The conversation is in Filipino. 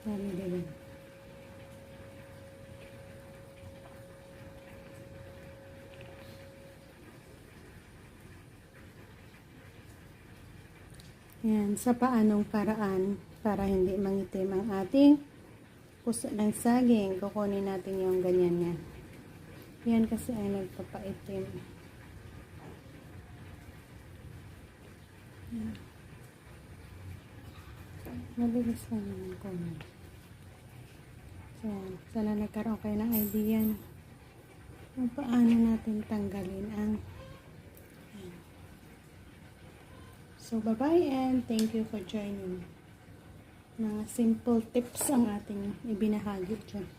Dami din. Yan, sa paanong paraan para hindi mangitim ang ating puso ng saging. Kukunin natin yung ganyan yan. Yan kasi ay nagpapaitim. Yan. Mabilis lang naman kunin. So, sana nagkaroon kayo ng idea kung paano natin tanggalin ang yan. So, bye-bye and thank you for joining. Mga simple tips ang ating ibinahagi dyan.